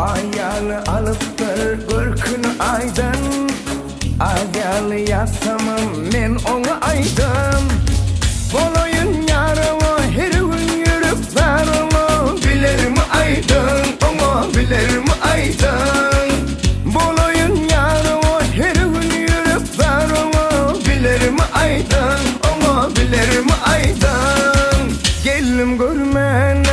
Ayalı alıptır gırkını aydın, ayalı yasamım men onu aydın. Boloyun yarımı her gün yürüp varımı, bilir mi aydın, onu bilir mi aydın. Boloyun yarımı her gün yürüp varımı, bilir mi aydın, onu bilir mi aydın. Gelim görmen